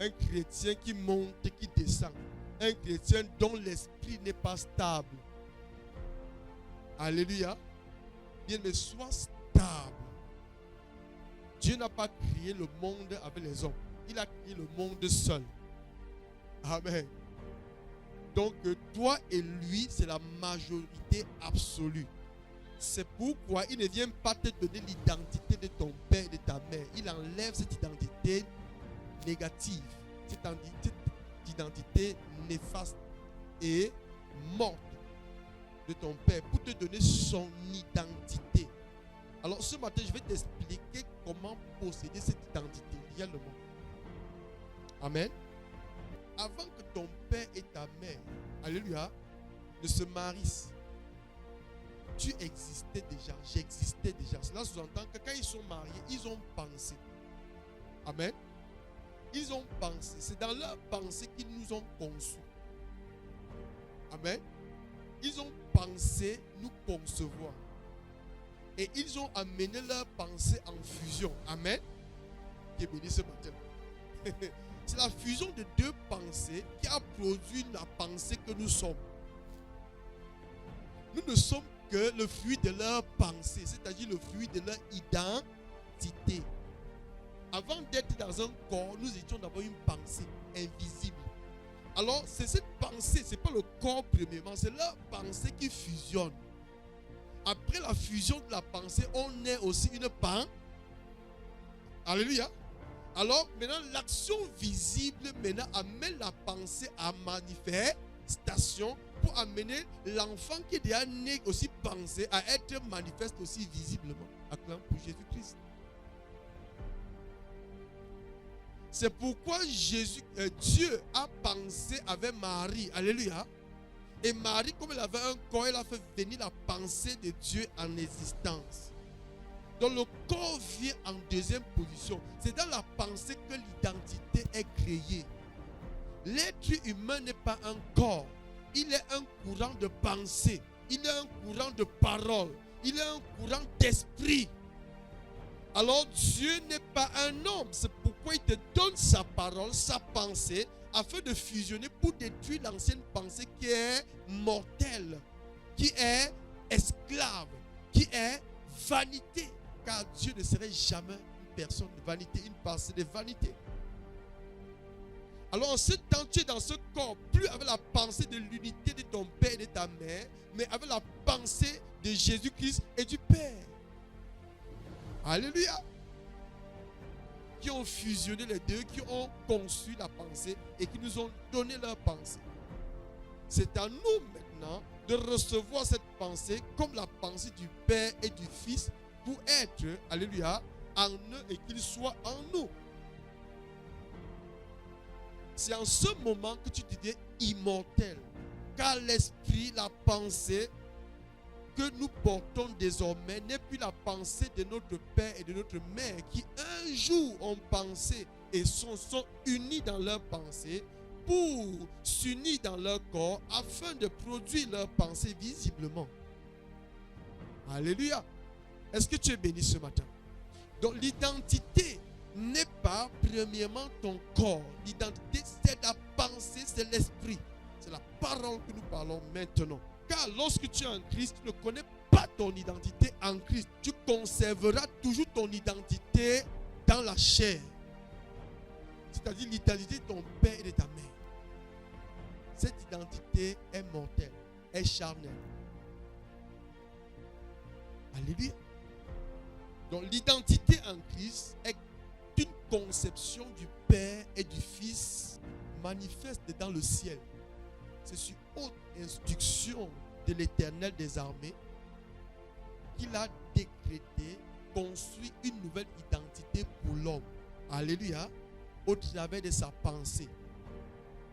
Un chrétien qui monte et qui descend. Un chrétien dont l'esprit n'est pas stable. Alléluia. Bien, mais sois stable. Dieu n'a pas créé le monde avec les hommes. Il a créé le monde seul. Amen. Donc, toi et lui, c'est la majorité absolue. C'est pourquoi il ne vient pas te donner l'identité de ton père et de ta mère. Il enlève cette identité négative, cette identité néfaste et morte de ton père pour te donner son identité. Alors ce matin, je vais t'expliquer comment posséder cette identité réellement. Amen. Avant que ton père et ta mère, alléluia, ne se marient, tu existais déjà, j'existais déjà. Cela sous-entend que quand ils sont mariés, ils ont pensé. Amen. Ils ont pensé. C'est dans leur pensée qu'ils nous ont conçus. Amen. Ils ont pensé nous concevoir. Et ils ont amené leur pensée en fusion. Amen. Qui est béni ce matin. C'est la fusion de deux pensées qui a produit la pensée que nous sommes. Nous ne sommes que le fruit de leur pensée, c'est-à-dire le fruit de leur identité. Avant d'être dans un corps, nous étions d'abord une pensée invisible. Alors, c'est cette pensée, ce n'est pas le corps premièrement, c'est leur pensée qui fusionne. Après la fusion de la pensée, on est aussi une pensée. Alléluia. Alors, maintenant, l'action visible maintenant amène la pensée à manifestation pour amener l'enfant qui est déjà né aussi pensé à être manifeste aussi visiblement. Acclame pour Jésus-Christ. C'est pourquoi Dieu a pensé avec Marie. Alléluia. Et Marie, comme elle avait un corps, elle a fait venir la pensée de Dieu en existence. Donc le corps vient en deuxième position. C'est dans la pensée que l'identité est créée. L'être humain n'est pas un corps. Il est un courant de pensée. Il est un courant de parole. Il est un courant d'esprit. Alors Dieu n'est pas un homme. C'est pourquoi il te donne sa parole, sa pensée, afin de fusionner pour détruire l'ancienne pensée qui est mortelle, qui est esclave, qui est vanité. Car Dieu ne serait jamais une personne de vanité, une pensée de vanité. Alors en ce temps, tu es dans ce corps, plus avec la pensée de l'unité de ton père et de ta mère, mais avec la pensée de Jésus-Christ et du Père. Alléluia. Qui ont fusionné les deux, qui ont conçu la pensée et qui nous ont donné leur pensée. C'est à nous maintenant de recevoir cette pensée comme la pensée du Père et du Fils pour être, alléluia, en eux et qu'ils soient en nous. C'est en ce moment que tu deviens immortel. Car l'esprit, la pensée que nous portons désormais n'est plus la pensée de notre père et de notre mère qui un jour ont pensé et sont unis dans leur pensée pour s'unir dans leur corps afin de produire leur pensée visiblement. Alléluia. Est-ce que tu es béni ce matin? Donc l'identité n'est pas premièrement ton corps. L'identité, c'est la pensée, c'est l'esprit. C'est la parole que nous parlons maintenant. Car lorsque tu es en Christ, tu ne connais pas ton identité en Christ. Tu conserveras toujours ton identité dans la chair. C'est-à-dire l'identité de ton père et de ta mère. Cette identité est mortelle, est charnelle. Alléluia. Donc l'identité en Christ est une conception du Père et du Fils manifeste dans le ciel. C'est sur haute instruction de l'Éternel des armées qu'il a décrété, construit une nouvelle identité pour l'homme. Alléluia. Au travers de sa pensée,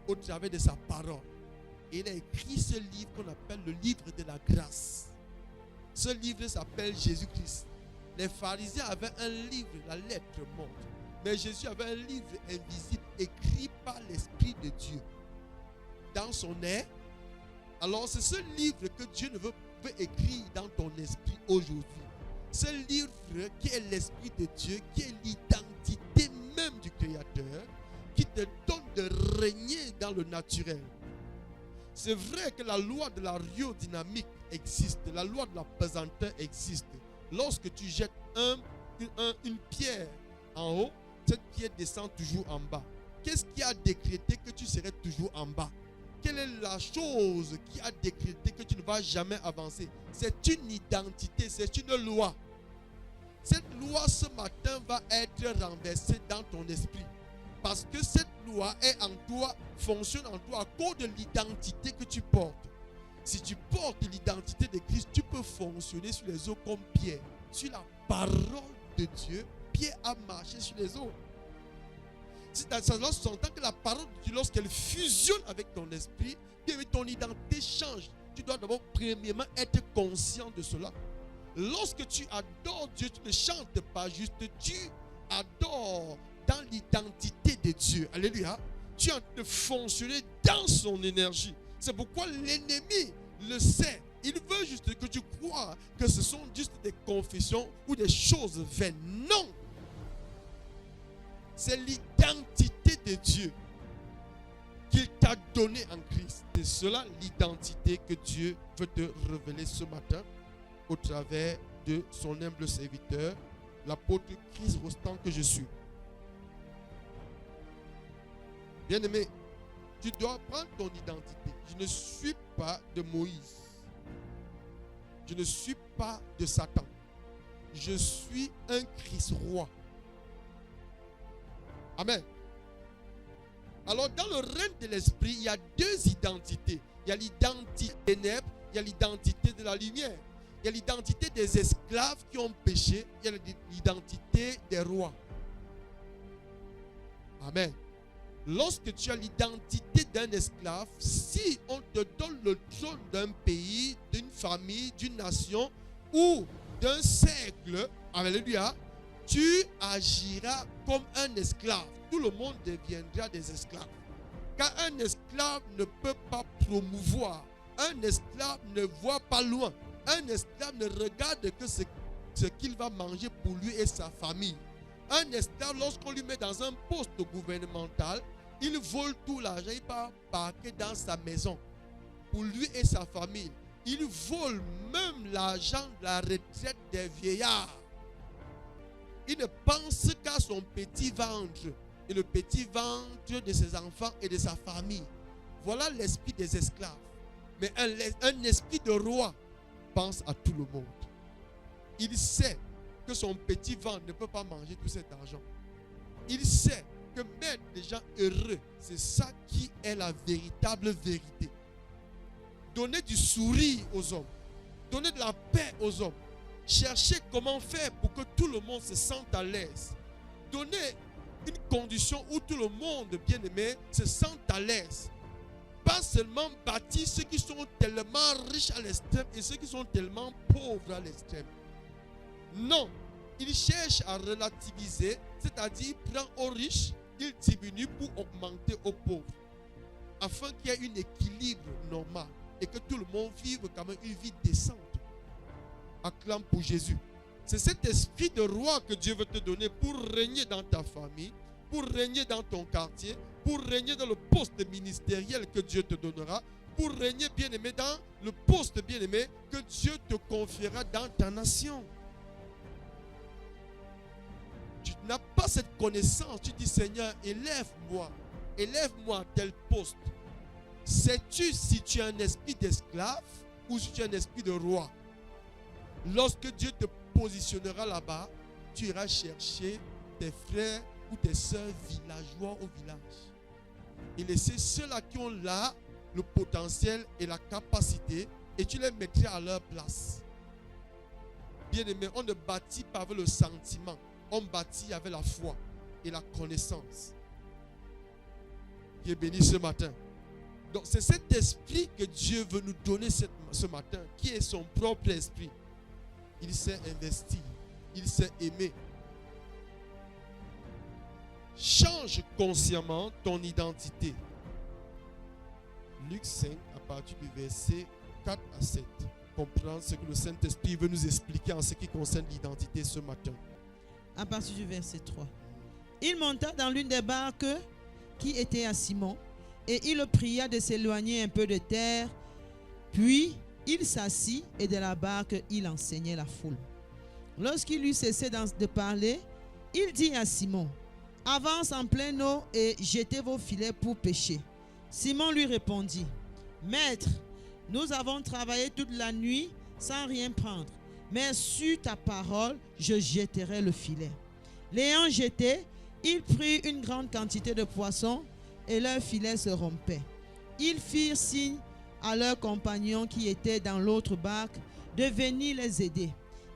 au travers de sa parole. Et il a écrit ce livre qu'on appelle le livre de la grâce. Ce livre s'appelle Jésus-Christ. Les pharisiens avaient un livre, la lettre morte. Mais Jésus avait un livre invisible écrit par l'Esprit de Dieu. Dans son air. Alors c'est ce livre que Dieu veut écrire dans ton esprit aujourd'hui. Ce livre qui est l'Esprit de Dieu, qui est l'identité même du Créateur, qui te donne de régner dans le naturel. C'est vrai que la loi de l'aérodynamique existe, la loi de la pesanteur existe. Lorsque tu jettes une pierre en haut, cette pierre descend toujours en bas. Qu'est-ce qui a décrété que tu serais toujours en bas? Quelle est la chose qui a décrété que tu ne vas jamais avancer? C'est une identité, c'est une loi. Cette loi ce matin va être renversée dans ton esprit. Parce que cette loi est en toi, fonctionne en toi à cause de l'identité que tu portes. Si tu portes l'identité de Christ, tu peux fonctionner sur les eaux comme Pierre. Sur la parole de Dieu, Pierre a marché sur les eaux. Ça s'entend que la parole de Dieu, lorsqu'elle fusionne avec ton esprit, ton identité change. Tu dois d'abord, premièrement, être conscient de cela. Lorsque tu adores Dieu, tu ne chantes pas juste, tu adores dans l'identité de Dieu. Alléluia. Tu es en train de fonctionner dans son énergie. C'est pourquoi l'ennemi le sait. Il veut juste que tu crois que ce sont juste des confessions ou des choses vaines. Non. C'est l'identité de Dieu qu'il t'a donnée en Christ. C'est cela l'identité que Dieu veut te révéler ce matin au travers de son humble serviteur, l'apôtre Chris Rostand que je suis. Bien-aimé, tu dois prendre ton identité. Je ne suis pas de Moïse. Je ne suis pas de Satan. Je suis un Christ roi. Amen. Alors, dans le règne de l'esprit, il y a deux identités. Il y a l'identité des ténèbres, il y a l'identité de la lumière. Il y a l'identité des esclaves qui ont péché, il y a l'identité des rois. Amen. Lorsque tu as l'identité d'un esclave, si on te donne le trône d'un pays, d'une famille, d'une nation ou d'un siècle, alléluia, tu agiras comme un esclave. Tout le monde deviendra des esclaves. Car un esclave ne peut pas promouvoir. Un esclave ne voit pas loin. Un esclave ne regarde que ce qu'il va manger pour lui et sa famille. Un esclave, lorsqu'on lui met dans un poste gouvernemental, il vole tout l'argent, il va parquer dans sa maison pour lui et sa famille. Il vole même l'argent de la retraite des vieillards. Il ne pense qu'à son petit ventre et le petit ventre de ses enfants et de sa famille. Voilà l'esprit des esclaves. Mais un esprit de roi pense à tout le monde. Il sait que son petit ventre ne peut pas manger tout cet argent. Il sait que mettre les gens heureux, c'est ça qui est la véritable vérité. Donner du sourire aux hommes. Donner de la paix aux hommes. Chercher comment faire pour que tout le monde se sente à l'aise. Donner une condition où tout le monde, bien aimé, se sente à l'aise. Pas seulement bâtir ceux qui sont tellement riches à l'extrême et ceux qui sont tellement pauvres à l'extrême. Non, il cherche à relativiser, c'est-à-dire il prend aux riches, il diminue pour augmenter aux pauvres. Afin qu'il y ait un équilibre normal et que tout le monde vive quand même une vie décente. Acclame pour Jésus. C'est cet esprit de roi que Dieu veut te donner pour régner dans ta famille, pour régner dans ton quartier, pour régner dans le poste ministériel que Dieu te donnera, pour régner bien-aimé dans le poste bien-aimé que Dieu te confiera dans ta nation. Tu n'as pas cette connaissance, tu dis Seigneur, élève-moi à tel poste. Sais-tu si tu as un esprit d'esclave ou si tu as un esprit de roi? Lorsque Dieu te positionnera là-bas, tu iras chercher tes frères ou tes soeurs villageois au village. Et laisser ceux-là qui ont là le potentiel et la capacité, et tu les mettrais à leur place. Bien-aimé, on ne bâtit pas avec le sentiment, on bâtit avec la foi et la connaissance. Qui est béni ce matin. Donc c'est cet esprit que Dieu veut nous donner ce matin, qui est son propre esprit. Il sait investir, il sait aimer. Change consciemment ton identité. Luc 5, à partir du verset 4 à 7. Comprendre ce que le Saint-Esprit veut nous expliquer en ce qui concerne l'identité ce matin. À partir du verset 3. Il monta dans l'une des barques qui était à Simon, et il le pria de s'éloigner un peu de terre. Puis il s'assit et de la barque il enseignait la foule. Lorsqu'il eut cessé de parler, il dit à Simon, « Avance en pleine eau et jetez vos filets pour pêcher. » Simon lui répondit, « Maître, nous avons travaillé toute la nuit sans rien prendre, mais sur ta parole, je jetterai le filet. » L'ayant jeté, ils prirent une grande quantité de poissons et leur filet se rompait. Ils firent signe à leurs compagnons qui étaient dans l'autre barque de venir les aider.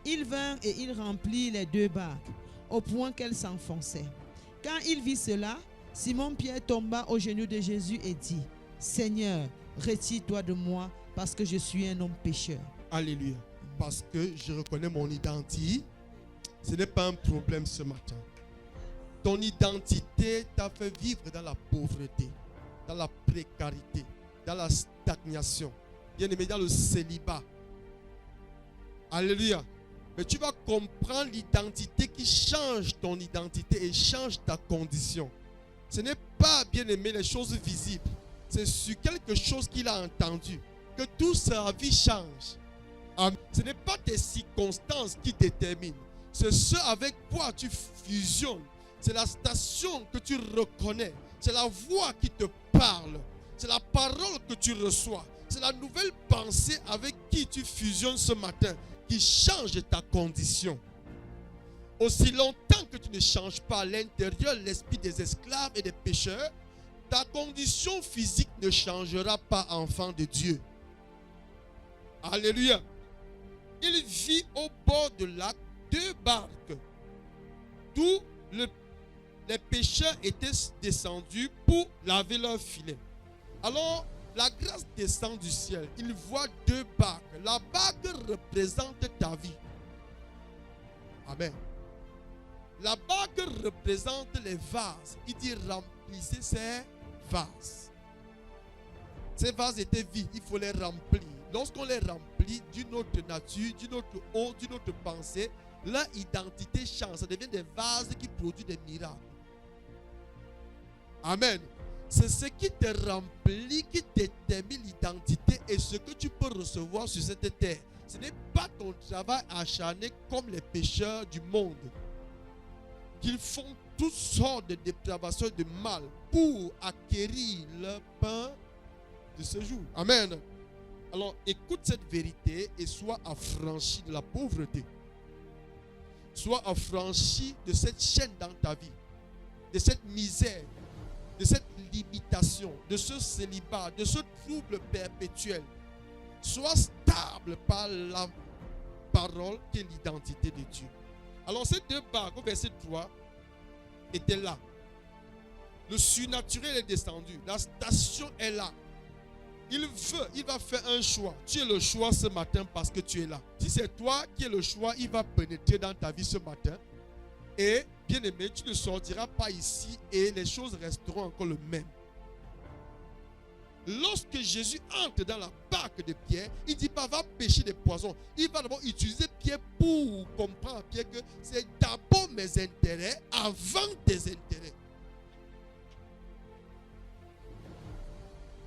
Ils vinrent et ils remplirent les deux barques, au point qu'elles s'enfonçaient. Quand il vit cela, Simon-Pierre tomba aux genoux de Jésus et dit, « Seigneur, retire-toi de moi, parce que je suis un homme pécheur. » Alléluia. Parce que je reconnais mon identité. Ce n'est pas un problème ce matin. Ton identité t'a fait vivre dans la pauvreté, dans la précarité, dans la stagnation, bien aimé, dans le célibat. Alléluia. Mais tu vas comprendre l'identité qui change ton identité et change ta condition. Ce n'est pas, bien aimé, les choses visibles. C'est sur quelque chose qu'il a entendu que toute sa vie change. Amen. Ce n'est pas tes circonstances qui déterminent. C'est ce avec quoi tu fusionnes. C'est la station que tu reconnais. C'est la voix qui te parle. C'est la parole que tu reçois. C'est la nouvelle pensée avec qui tu fusionnes ce matin qui change ta condition. Aussi longtemps que tu ne changes pas à l'intérieur l'esprit des esclaves et des pécheurs, ta condition physique ne changera pas, enfant de Dieu. Alléluia. Il vit au bord de lac 2 barques, d'où les pêcheurs étaient descendus pour laver leurs filets. Alors, la grâce descend du ciel. Il voit 2 barques. La barque représente ta vie. Amen. La barque représente les vases. Il dit remplissez ces vases. Ces vases étaient vides. Il faut les remplir. Lorsqu'on les remplit d'une autre nature, d'une autre eau, d'une autre pensée, leur identité change. Ça devient des vases qui produisent des miracles. Amen. C'est ce qui te remplit, qui détermine l'identité et ce que tu peux recevoir sur cette terre. Ce n'est pas ton travail acharné comme les pécheurs du monde, qu'ils font toutes sortes de dépravations et de mal pour acquérir leur pain de ce jour. Amen. Alors écoute cette vérité et sois affranchi de la pauvreté. Sois affranchi de cette chaîne dans ta vie, de cette misère, de cette limitation, de ce célibat, de ce trouble perpétuel. Sois stable par la parole qui est l'identité de Dieu. Alors ces 2 barques au verset 3 étaient là. Le surnaturel est descendu. La station est là. Il va faire un choix. Tu es le choix ce matin parce que tu es là. Si c'est toi qui es le choix, il va pénétrer dans ta vie ce matin. Et bien aimé, tu ne sortiras pas ici et les choses resteront encore les mêmes. Lorsque Jésus entre dans la barque de Pierre, il ne dit pas va pêcher des poissons. Il va d'abord utiliser Pierre pour comprendre à Pierre que c'est d'abord mes intérêts avant tes intérêts.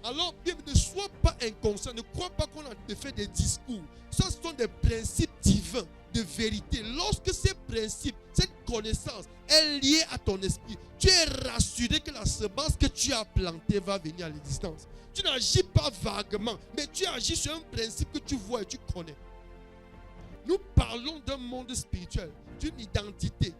Alors, bien, ne sois pas inconscient, ne crois pas qu'on a fait des discours. Ce sont des principes divins de vérité. Lorsque ces principes, cette connaissance est liée à ton esprit, tu es rassuré que la semence que tu as plantée va venir à l'existence. Tu n'agis pas vaguement, mais tu agis sur un principe que tu vois et tu connais. Nous parlons d'un monde spirituel, d'une identité.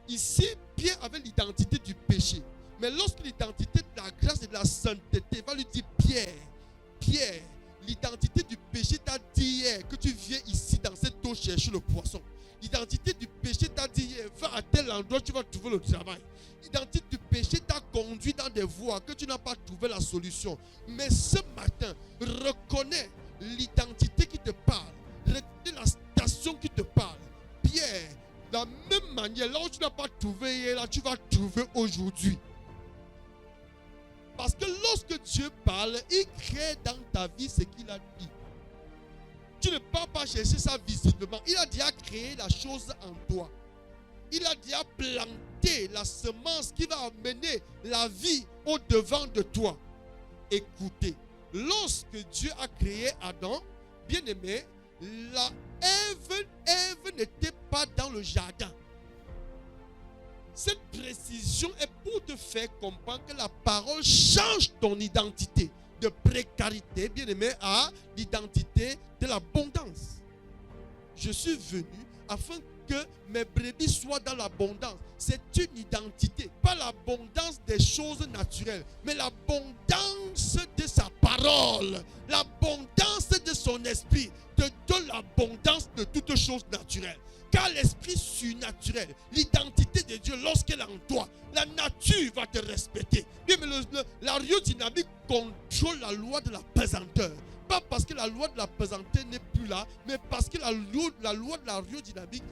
Ici, Pierre avait l'identité du péché. Mais lorsque l'identité de la grâce et de la sainteté va lui dire Pierre, l'identité du péché t'a dit hier que tu viens ici dans cette eau chercher le poisson. L'identité du péché t'a dit hier, va à tel endroit, tu vas trouver le travail. L'identité du péché t'a conduit dans des voies que tu n'as pas trouvé la solution. Mais ce matin, reconnais l'identité qui te parle. Reconnais la station qui te parle. Pierre, de la même manière, là où tu n'as pas trouvé hier, là tu vas trouver aujourd'hui. Parce que lorsque Dieu parle, il crée dans ta vie ce qu'il a dit. Tu ne peux pas chercher ça visiblement. Il a déjà créé la chose en toi. il a déjà planté la semence qui va amener la vie au-devant de toi. Écoutez, lorsque Dieu a créé Adam, bien-aimé, Ève n'était pas dans le jardin. Cette précision est pour te faire comprendre que la parole change ton identité de précarité, bien-aimé, à l'identité de l'abondance. Je suis venu afin que mes brebis soient dans l'abondance. C'est une identité, pas l'abondance des choses naturelles, mais l'abondance de sa parole, l'abondance de son esprit, de l'abondance de toutes choses naturelles. Car l'esprit surnaturel, l'identité de Dieu, lorsqu'elle est en toi, la nature va te respecter. Bien, mais l'aérodynamique contrôle la loi de la pesanteur. Pas parce que la loi de la pesanteur n'est plus là, mais parce que la loi de l'aérodynamique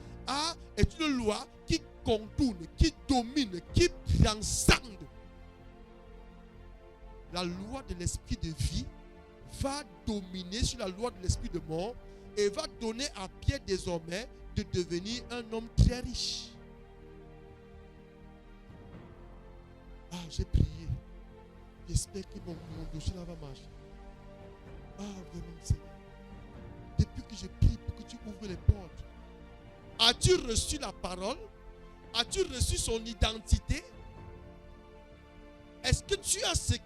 est une loi qui contourne, qui domine, qui transcende. La loi de l'esprit de vie va dominer sur la loi de l'esprit de mort et va donner à Pierre désormais de devenir un homme très riche. Ah, j'ai prié. J'espère que mon dossier là va marcher. Ah, vraiment, Seigneur. Depuis que je prie pour que tu ouvres les portes, as-tu reçu la parole? As-tu reçu son identité? Est-ce que tu as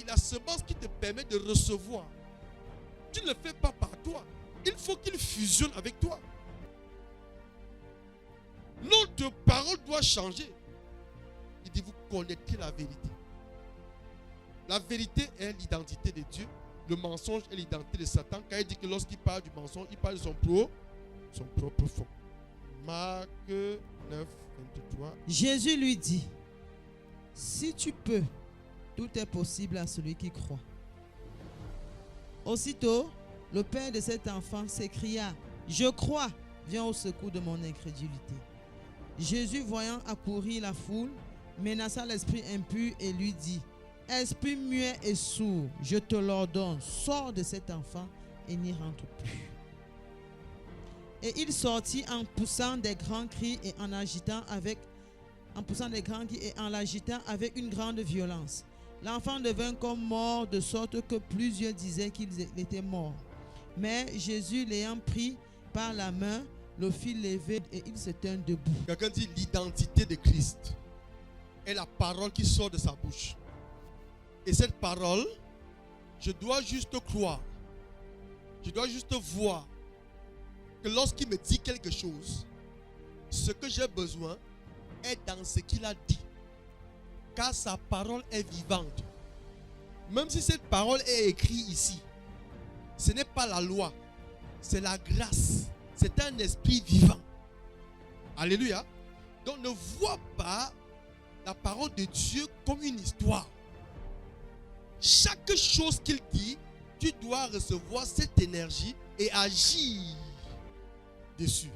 la semence qui te permet de recevoir? Tu ne le fais pas par toi. Il faut qu'il fusionne avec toi. Notre parole doit changer. Il dit, vous connaîtrez la vérité. La vérité est l'identité de Dieu. Le mensonge est l'identité de Satan. Car il dit que lorsqu'il parle du mensonge, il parle de son propre fond. Marc 9, 23. Jésus lui dit, si tu peux, tout est possible à celui qui croit. Aussitôt, le père de cet enfant s'écria, je crois, viens au secours de mon incrédulité. Jésus, voyant accourir la foule, menaça l'esprit impur et lui dit, esprit muet et sourd, je te l'ordonne, sors de cet enfant et n'y rentre plus. Et il sortit en poussant des grands cris et en l'agitant avec une grande violence. L'enfant devint comme mort, de sorte que plusieurs disaient qu'il était mort. Mais Jésus, l'ayant pris par la main, le fit lever et il se tint debout. Quelqu'un dit l'identité de Christ est la parole qui sort de sa bouche. Et cette parole, je dois juste croire. Je dois juste voir que lorsqu'il me dit quelque chose, ce que j'ai besoin est dans ce qu'il a dit. Car sa parole est vivante. Même si cette parole est écrite ici, ce n'est pas la loi, c'est la grâce. C'est un esprit vivant. Alléluia. Donc ne vois pas la parole de Dieu comme une histoire. Chaque chose qu'il dit, tu dois recevoir cette énergie et agir dessus.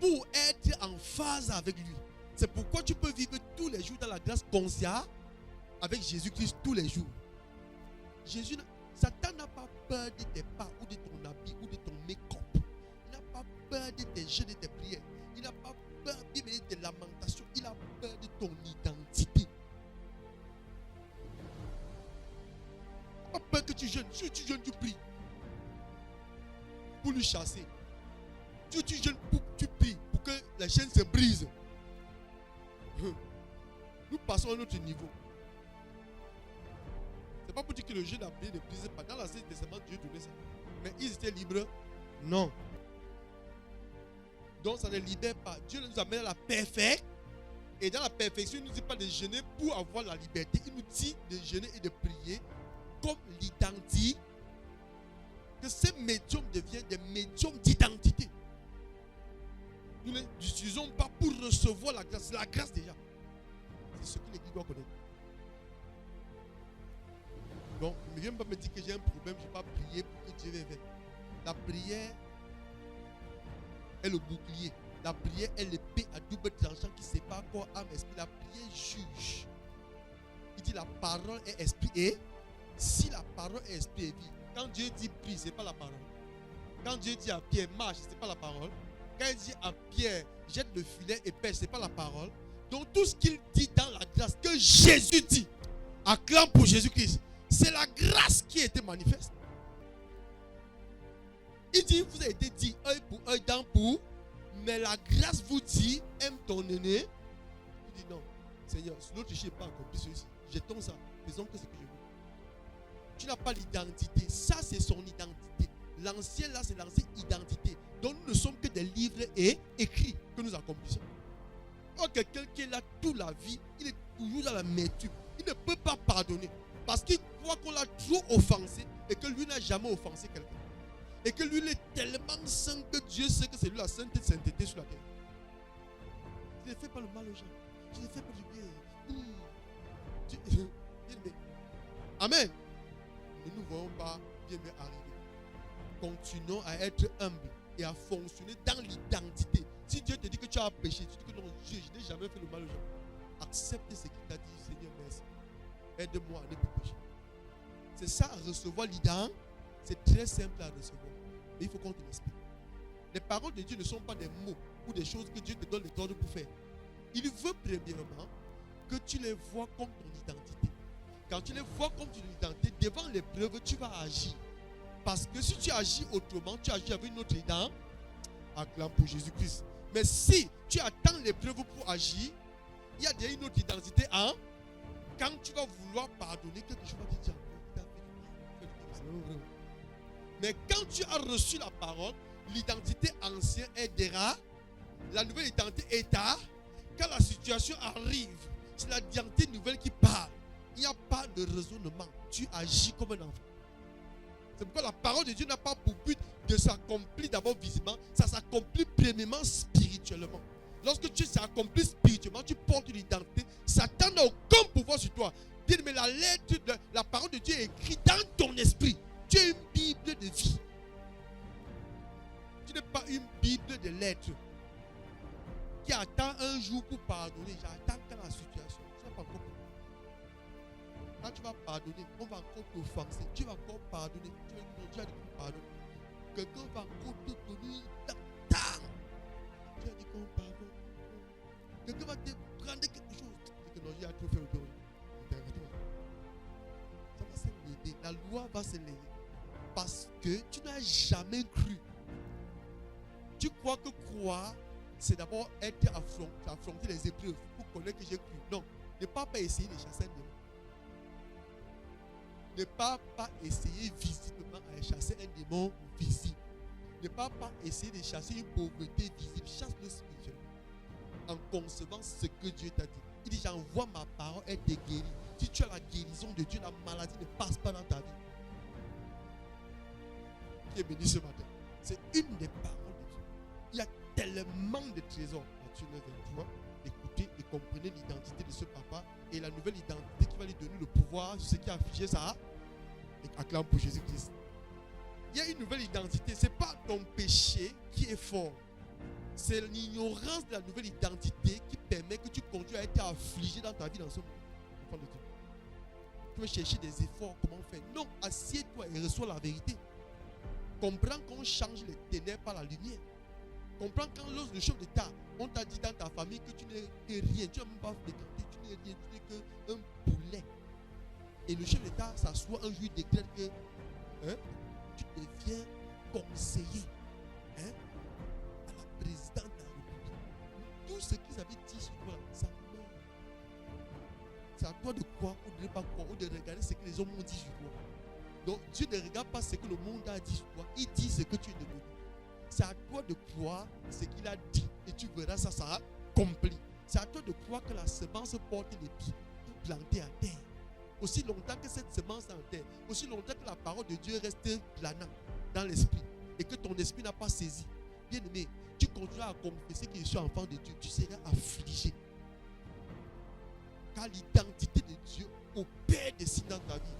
Pour être en phase avec lui. C'est pourquoi tu peux vivre tous les jours dans la grâce consciente avec Jésus-Christ tous les jours. Satan n'a pas peur de tes pas ou de ton habit ou de ton make-up. Il n'a pas peur de tes jeûnes et tes prières. Il n'a pas peur de tes lamentations. Il a peur de ton identité. Il n'a pas peur que tu jeûnes. Si tu jeûnes, tu pries pour lui chasser. Si tu jeûnes, tu pries pour que les chaînes se brisent. Nous passons à un autre niveau. C'est pas pour dire que le jeûne a pris ne brise pas. Dans l'Ancien Testament, Dieu donnait ça. Mais ils étaient libres? Non. Donc ça ne libère pas. Dieu nous amène à la perfection. Et dans la perfection, il ne nous dit pas de jeûner pour avoir la liberté. Il nous dit de jeûner et de prier comme l'identité. Que ces médiums deviennent des médiums d'identité. Nous ne l'utilisons pas pour recevoir la grâce. C'est la grâce déjà. C'est ce que l'Église doit connaître. Donc, ne viens pas me dire que j'ai un problème, je ne vais pas prier pour que Dieu vienne. La prière est le bouclier. La prière est l'épée à double tranchant qui sépare corps, âme, esprit. La prière juge. Il dit la parole est esprit et si la parole est esprit et vie. Quand Dieu dit prie, ce n'est pas la parole. Quand Dieu dit à Pierre marche, ce n'est pas la parole. Quand il dit à Pierre, jette le filet et pêche, ce n'est pas la parole. Donc tout ce qu'il dit dans la grâce, que Jésus dit, acclame pour Jésus-Christ, c'est la grâce qui a été manifeste. Il dit, vous avez été dit œil pour œil, dent pour, mais la grâce vous dit, aime ton aîné. Il dit non, Seigneur, l'autre chien n'est pas accompli celui-ci. Jetons ça, faisons que ce que je veux. Tu n'as pas l'identité, ça c'est son identité. L'ancien là, c'est l'ancienne identité. Donc nous ne sommes que des livres et écrits que nous accomplissons. Or quelqu'un qui est là toute la vie, il est toujours dans la métude. Il ne peut pas pardonner parce qu'il croit qu'on l'a trop offensé et que lui n'a jamais offensé quelqu'un. Et que lui il est tellement saint que Dieu sait que c'est lui la sainteté sur la terre. Je ne fais pas le mal aux gens. Je ne fais pas du bien. Amen. Ne nous voyons pas bien arriver. Continuons à être humbles et à fonctionner dans l'identité. Si Dieu te dit que tu as péché, tu dis que non, je n'ai jamais fait le mal aux gens. Accepte ce qu'il t'a dit, Seigneur, merci. Aide-moi à ne plus pécher. C'est ça, recevoir l'identité. C'est très simple à recevoir. Mais il faut qu'on te l'explique. Les paroles de Dieu ne sont pas des mots ou des choses que Dieu te donne les ordres pour faire. Il veut premièrement que tu les vois comme ton identité. Quand tu les vois comme ton identité, devant l'épreuve, tu vas agir. Parce que si tu agis autrement, tu agis avec une autre identité. Acclame pour Jésus-Christ. Mais si tu attends l'épreuve pour agir, il y a déjà une autre identité. Hein? Quand tu vas vouloir pardonner quelque chose, tu vas te dire, mais quand tu as reçu la parole, l'identité ancienne aidera. La nouvelle identité est à. Quand la situation arrive, c'est la identité nouvelle qui parle. Il n'y a pas de raisonnement. Tu agis comme un enfant. C'est pourquoi la parole de Dieu n'a pas pour but de s'accomplir d'abord visiblement. Ça s'accomplit premièrement spirituellement. Lorsque tu s'accomplis spirituellement, tu portes une identité. Satan n'a aucun pouvoir sur toi. Bien, mais la lettre de la parole de Dieu est écrite dans ton esprit. Tu es une Bible de vie. Tu n'es pas une Bible de lettres qui attend un jour pour pardonner. J'attends quand la situation. Tu n'as pas compris. Quand tu vas pardonner, on va encore t'offenser. Tu vas encore pardonner. Tu vas dire qu'on pardonne. Quelqu'un va encore te donner un temps. Tu vas dire qu'on pardonne. Quelqu'un va te prendre quelque chose. Tu dis que non, il a trop fait le don. Ça va se lever. La loi va se lever. Parce que tu n'as jamais cru. Tu crois que croire, c'est d'abord être affronter les épreuves pour connaître que j'ai cru. Non, ne pas essayer de chasser un démon. Ne pas essayer visiblement à chasser un démon visible. Ne pas essayer de chasser une pauvreté visible. Chasse-le spirituellement. En concevant ce que Dieu t'a dit. Il dit, j'envoie ma parole et te guérir. Si tu as la guérison de Dieu, la maladie ne passe pas dans ta vie. Qui est béni ce matin. C'est une des paroles de Dieu. Il y a tellement de trésors. Matthieu 9, 23. Écoutez et comprenez l'identité de ce papa et la nouvelle identité qui va lui donner le pouvoir sur ce qui a affiché ça. Et acclame pour Jésus-Christ. Il y a une nouvelle identité. Ce n'est pas ton péché qui est fort. C'est l'ignorance de la nouvelle identité qui permet que tu continues à être affligé dans ta vie dans ce monde. Enfant de Dieu. Tu veux chercher des efforts, comment faire? Non, assieds-toi et reçois la vérité. Comprends qu'on change les ténèbres par la lumière. Comprends quand lors du chef d'État, on t'a dit dans ta famille que tu n'es rien, tu n'as même pas fréquenté, tu n'es rien, tu n'es qu'un poulet. Et le chef d'État s'assoit un jour, il déclare que tu deviens conseiller à la présidente de la République. Tout ce qu'ils avaient dit sur toi, ça meurt. C'est à toi de croire ou de ne pas croire, ou de regarder ce que les hommes ont dit sur toi. Donc Dieu ne regarde pas ce que le monde a dit sur toi, il dit ce que tu es devenu. C'est à toi de croire ce qu'il a dit et tu verras ça accompli. C'est à toi de croire que la semence porte les pieds plantée à terre. Aussi longtemps que cette semence est en terre, aussi longtemps que la parole de Dieu reste planant dans l'esprit et que ton esprit n'a pas saisi. Bien aimé, tu continueras à confesser que je suis enfant de Dieu, tu seras affligé. Car l'identité de Dieu opère des signes dans ta vie.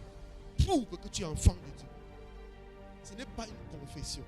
Prouve que tu es enfant de Dieu. Ce n'est pas une confession.